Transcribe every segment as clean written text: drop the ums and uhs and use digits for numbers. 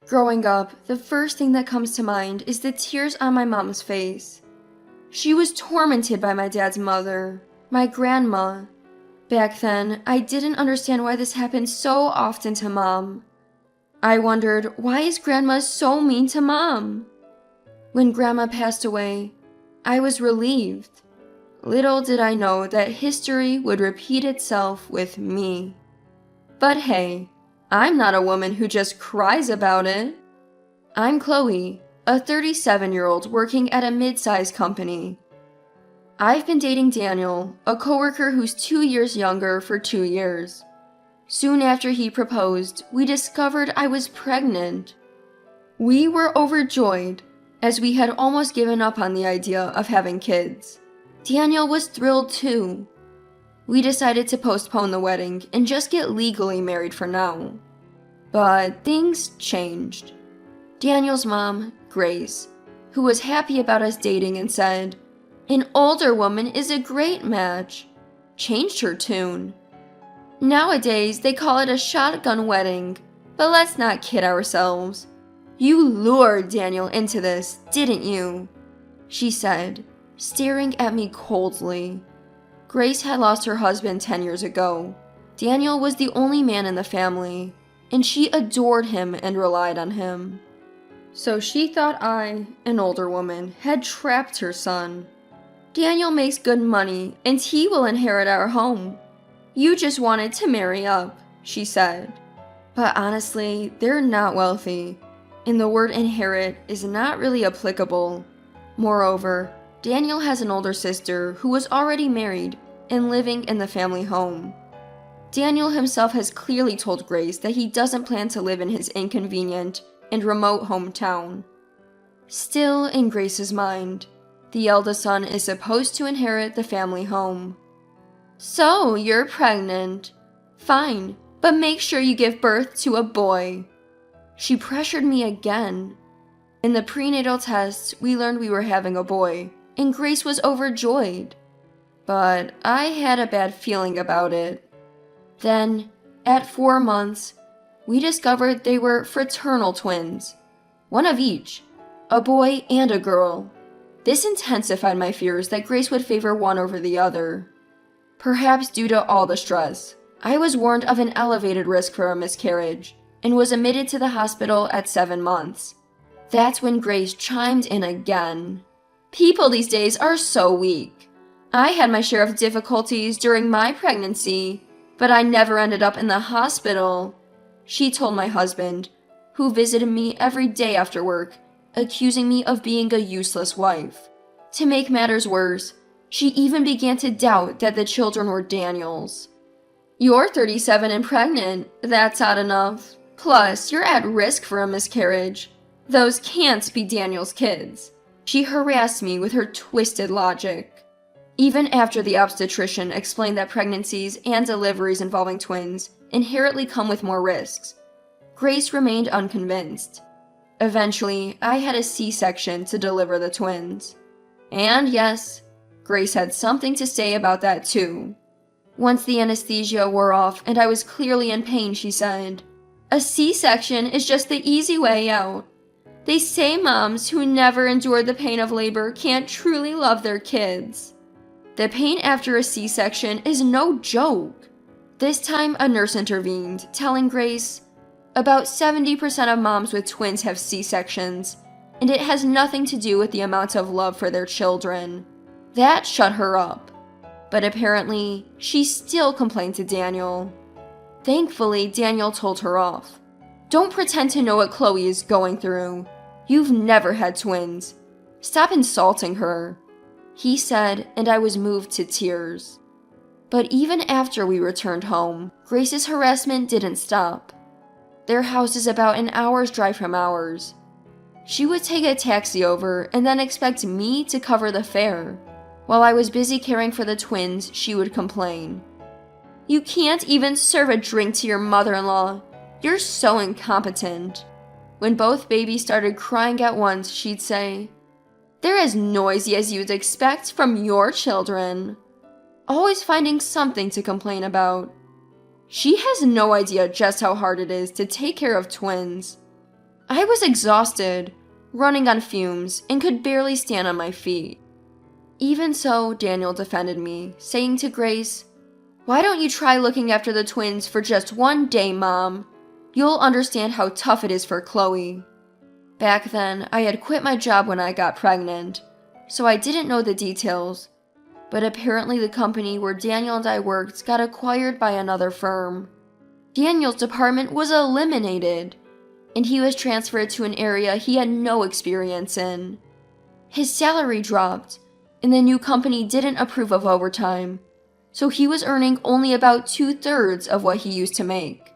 Growing up, the first thing that comes to mind is the tears on my mom's face. She was tormented by my dad's mother, my grandma. Back then, I didn't understand why this happened so often to Mom. I wondered, why is Grandma so mean to Mom? When Grandma passed away, I was relieved. Little did I know that history would repeat itself with me. But hey, I'm not a woman who just cries about it. I'm Chloe, a 37-year-old working at a mid-sized company. I've been dating Daniel, a coworker who's 2 years younger, for 2 years. Soon after he proposed, we discovered I was pregnant. We were overjoyed, as we had almost given up on the idea of having kids. Daniel was thrilled too. We decided to postpone the wedding and just get legally married for now. But things changed. Daniel's mom, Grace, who was happy about us dating and said, "An older woman is a great match," changed her tune. Nowadays, they call it a shotgun wedding, but let's not kid ourselves. "You lured Daniel into this, didn't you?" she said, staring at me coldly. Grace had lost her husband 10 years ago. Daniel was the only man in the family, and she adored him and relied on him. So she thought I, an older woman, had trapped her son. "Daniel makes good money, and he will inherit our home. You just wanted to marry up," she said. But honestly, they're not wealthy, and the word inherit is not really applicable. Moreover, Daniel has an older sister who was already married and living in the family home. Daniel himself has clearly told Grace that he doesn't plan to live in his inconvenient and remote hometown. Still, in Grace's mind, the eldest son is supposed to inherit the family home. "So, you're pregnant. Fine, but make sure you give birth to a boy." She pressured me again. In the prenatal tests, we learned we were having a boy, and Grace was overjoyed. But I had a bad feeling about it. Then, at 4 months, we discovered they were fraternal twins, one of each, a boy and a girl. This intensified my fears that Grace would favor one over the other. Perhaps due to all the stress, I was warned of an elevated risk for a miscarriage and was admitted to the hospital at 7 months. That's when Grace chimed in again. "People these days are so weak. I had my share of difficulties during my pregnancy, but I never ended up in the hospital," she told my husband, who visited me every day after work, accusing me of being a useless wife. To make matters worse, she even began to doubt that the children were Daniel's. "You're 37 and pregnant. That's odd enough. Plus, you're at risk for a miscarriage. Those can't be Daniel's kids." She harassed me with her twisted logic. Even after the obstetrician explained that pregnancies and deliveries involving twins inherently come with more risks, Grace remained unconvinced. Eventually, I had a C-section to deliver the twins. And yes, Grace had something to say about that too. Once the anesthesia wore off and I was clearly in pain, she said, "A C-section is just the easy way out. They say moms who never endured the pain of labor can't truly love their kids." The pain after a C-section is no joke. This time, a nurse intervened, telling Grace, "About 70% of moms with twins have C-sections, and it has nothing to do with the amount of love for their children." That shut her up. But apparently, she still complained to Daniel. Thankfully, Daniel told her off. "Don't pretend to know what Chloe is going through. You've never had twins. Stop insulting her," he said, and I was moved to tears. But even after we returned home, Grace's harassment didn't stop. Their house is about an hour's drive from ours. She would take a taxi over and then expect me to cover the fare. While I was busy caring for the twins, she would complain. "You can't even serve a drink to your mother-in-law. You're so incompetent." When both babies started crying at once, she'd say, "They're as noisy as you'd expect from your children." Always finding something to complain about. She has no idea just how hard it is to take care of twins. I was exhausted, running on fumes, and could barely stand on my feet. Even so, Daniel defended me, saying to Grace, "Why don't you try looking after the twins for just one day, Mom? You'll understand how tough it is for Chloe." Back then, I had quit my job when I got pregnant, so I didn't know the details, but apparently the company where Daniel and I worked got acquired by another firm. Daniel's department was eliminated, and he was transferred to an area he had no experience in. His salary dropped, and the new company didn't approve of overtime, so he was earning only about 2/3 of what he used to make.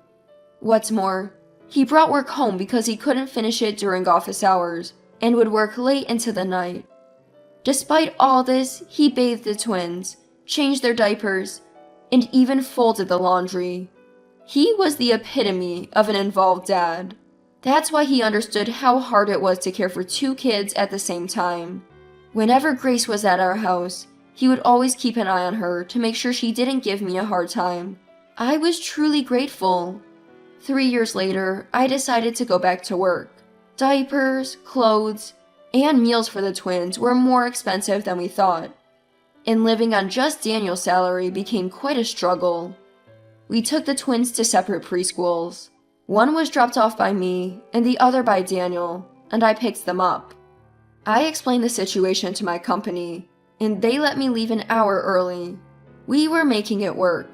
What's more, he brought work home because he couldn't finish it during office hours and would work late into the night. Despite all this, he bathed the twins, changed their diapers, and even folded the laundry. He was the epitome of an involved dad. That's why he understood how hard it was to care for two kids at the same time. Whenever Grace was at our house, he would always keep an eye on her to make sure she didn't give me a hard time. I was truly grateful. 3 years later, I decided to go back to work. Diapers, clothes, and meals for the twins were more expensive than we thought, and living on just Daniel's salary became quite a struggle. We took the twins to separate preschools. One was dropped off by me, and the other by Daniel, and I picked them up. I explained the situation to my company, and they let me leave an hour early. We were making it work.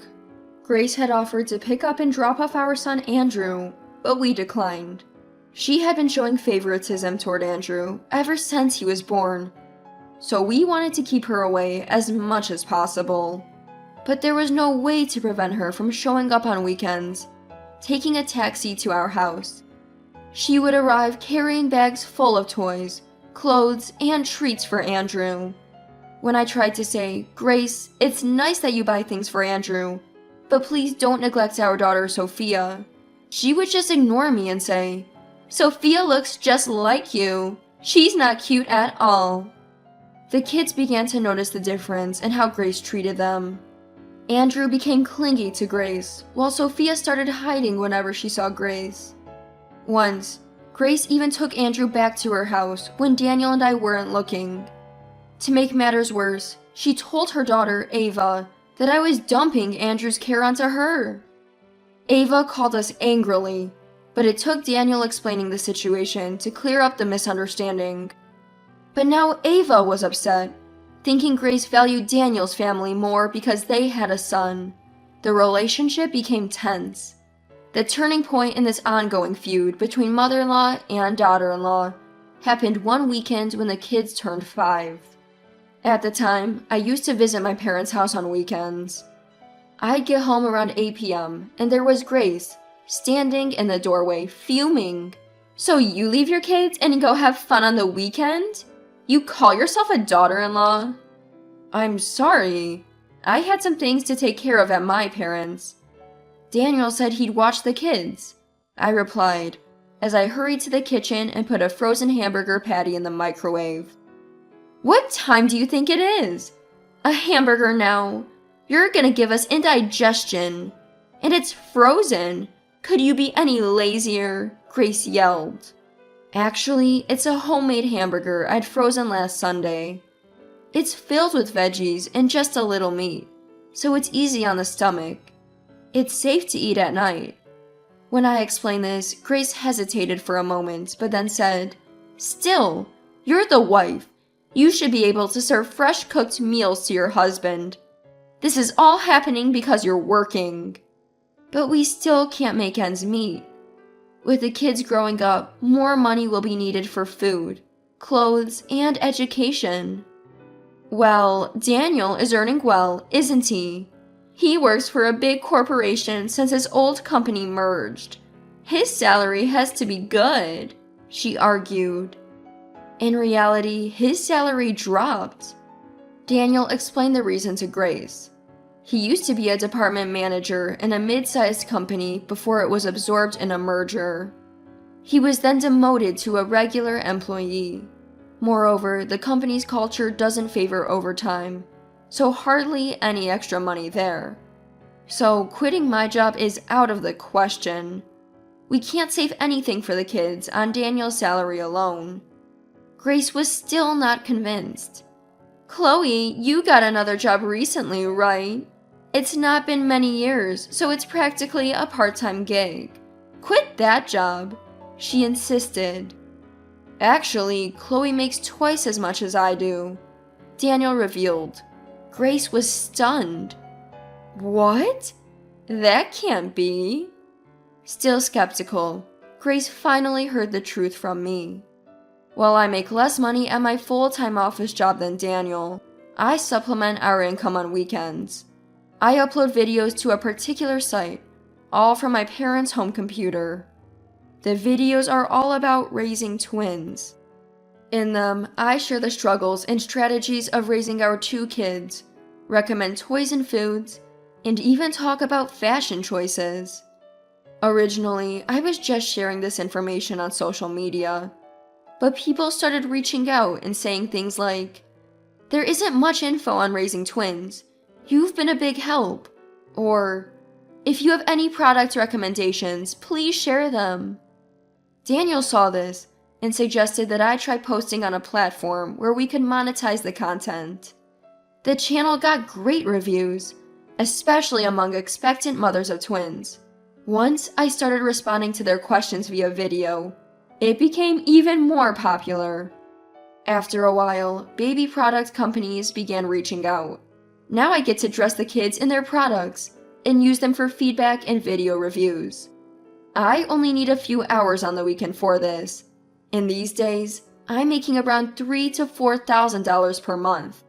Grace had offered to pick up and drop off our son Andrew, but we declined. She had been showing favoritism toward Andrew ever since he was born, so we wanted to keep her away as much as possible. But there was no way to prevent her from showing up on weekends, taking a taxi to our house. She would arrive carrying bags full of toys, clothes, and treats for Andrew. When I tried to say, "Grace, it's nice that you buy things for Andrew, but please don't neglect our daughter Sophia," she would just ignore me and say, "Sophia looks just like you. She's not cute at all." The kids began to notice the difference in how Grace treated them. Andrew became clingy to Grace, while Sophia started hiding whenever she saw Grace. Once, Grace even took Andrew back to her house when Daniel and I weren't looking. To make matters worse, she told her daughter, Ava, that I was dumping Andrew's care onto her. Ava called us angrily, but it took Daniel explaining the situation to clear up the misunderstanding. But now Ava was upset, thinking Grace valued Daniel's family more because they had a son. The relationship became tense. The turning point in this ongoing feud between mother-in-law and daughter-in-law happened one weekend when the kids turned 5. At the time, I used to visit my parents' house on weekends. I'd get home around 8 p.m., and there was Grace, standing in the doorway, fuming. "So you leave your kids and go have fun on the weekend? You call yourself a daughter-in-law?" "I'm sorry. I had some things to take care of at my parents'. Daniel said he'd watch the kids," I replied, as I hurried to the kitchen and put a frozen hamburger patty in the microwave. "What time do you think it is? A hamburger now? You're gonna give us indigestion. And it's frozen. Could you be any lazier?" Grace yelled. "Actually, it's a homemade hamburger I'd frozen last Sunday. It's filled with veggies and just a little meat, so it's easy on the stomach. It's safe to eat at night." When I explained this, Grace hesitated for a moment, but then said, "Still, you're the wife. You should be able to serve fresh cooked meals to your husband. This is all happening because you're working." But we still can't make ends meet. With the kids growing up, more money will be needed for food, clothes, and education. Well, Daniel is earning well, isn't he? He works for a big corporation since his old company merged. His salary has to be good, she argued. In reality, his salary dropped. Daniel explained the reason to Grace. He used to be a department manager in a mid-sized company before it was absorbed in a merger. He was then demoted to a regular employee. Moreover, the company's culture doesn't favor overtime, so hardly any extra money there. So quitting my job is out of the question. We can't save anything for the kids on Daniel's salary alone. Grace was still not convinced. Chloe, you got another job recently, right? It's not been many years, so it's practically a part-time gig. Quit that job, she insisted. Actually, Chloe makes twice as much as I do, Daniel revealed. Grace was stunned. What? That can't be. Still skeptical, Grace finally heard the truth from me. While I make less money at my full-time office job than Daniel, I supplement our income on weekends. I upload videos to a particular site, all from my parents' home computer. The videos are all about raising twins. In them, I share the struggles and strategies of raising our 2 kids, recommend toys and foods, and even talk about fashion choices. Originally, I was just sharing this information on social media, but people started reaching out and saying things like, "There isn't much info on raising twins. You've been a big help." Or, "If you have any product recommendations, please share them." Daniel saw this and suggested that I try posting on a platform where we could monetize the content. The channel got great reviews, especially among expectant mothers of twins. Once I started responding to their questions via video, it became even more popular. After a while, baby product companies began reaching out. Now I get to dress the kids in their products and use them for feedback and video reviews. I only need a few hours on the weekend for this, and these days, I'm making around $3,000 to $4,000 per month.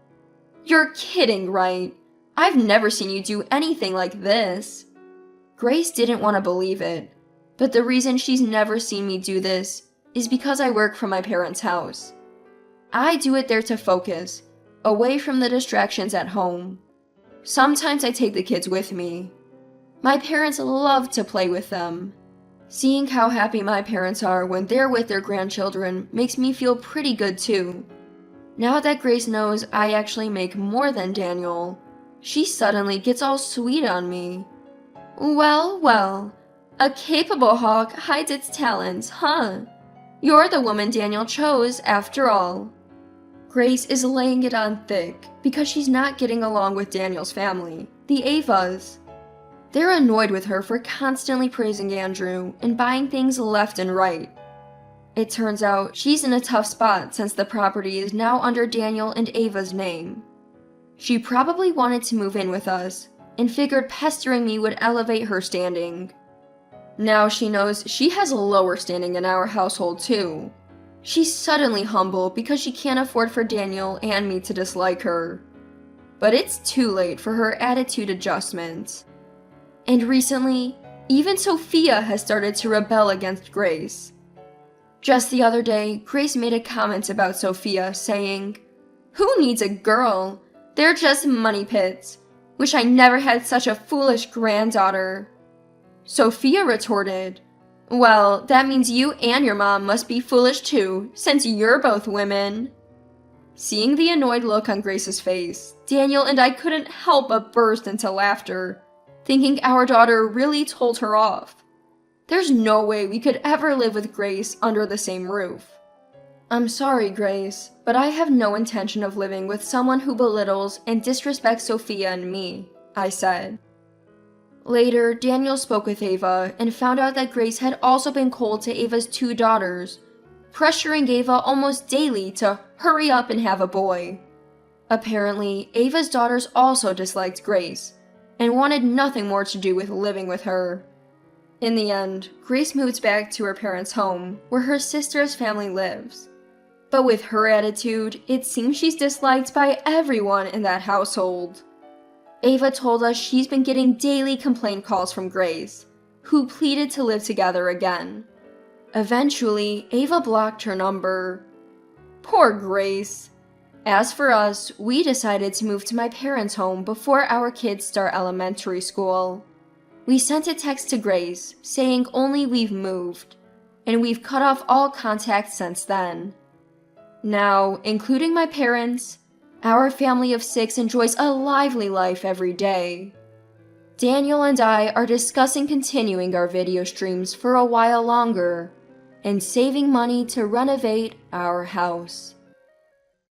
You're kidding, right? I've never seen you do anything like this. Grace didn't want to believe it, but the reason she's never seen me do this is because I work from my parents' house. I do it there to focus, away from the distractions at home. Sometimes I take the kids with me. My parents love to play with them. Seeing how happy my parents are when they're with their grandchildren makes me feel pretty good too. Now that Grace knows I actually make more than Daniel, she suddenly gets all sweet on me. Well, well, a capable hawk hides its talons, huh? You're the woman Daniel chose, after all. Grace is laying it on thick because she's not getting along with Daniel's family, the Avas. They're annoyed with her for constantly praising Andrew and buying things left and right. It turns out she's in a tough spot since the property is now under Daniel and Ava's name. She probably wanted to move in with us and figured pestering me would elevate her standing. Now she knows she has a lower standing in our household too. She's suddenly humble because she can't afford for Daniel and me to dislike her. But it's too late for her attitude adjustment. And recently, even Sophia has started to rebel against Grace. Just the other day, Grace made a comment about Sophia, saying, "Who needs a girl? They're just money pits. Wish I never had such a foolish granddaughter." Sophia retorted, "Well, that means you and your mom must be foolish too, since you're both women." Seeing the annoyed look on Grace's face, Daniel and I couldn't help but burst into laughter, thinking our daughter really told her off. There's no way we could ever live with Grace under the same roof. "I'm sorry, Grace, but I have no intention of living with someone who belittles and disrespects Sophia and me," I said. Later, Daniel spoke with Ava and found out that Grace had also been cold to Ava's 2 daughters, pressuring Ava almost daily to hurry up and have a boy. Apparently, Ava's daughters also disliked Grace and wanted nothing more to do with living with her. In the end, Grace moves back to her parents' home, where her sister's family lives. But with her attitude, it seems she's disliked by everyone in that household. Ava told us she's been getting daily complaint calls from Grace, who pleaded to live together again. Eventually, Ava blocked her number. Poor Grace. As for us, we decided to move to my parents' home before our kids start elementary school. We sent a text to Grace saying only we've moved, and we've cut off all contact since then. Now, including my parents, our family of 6 enjoys a lively life every day. Daniel and I are discussing continuing our video streams for a while longer and saving money to renovate our house.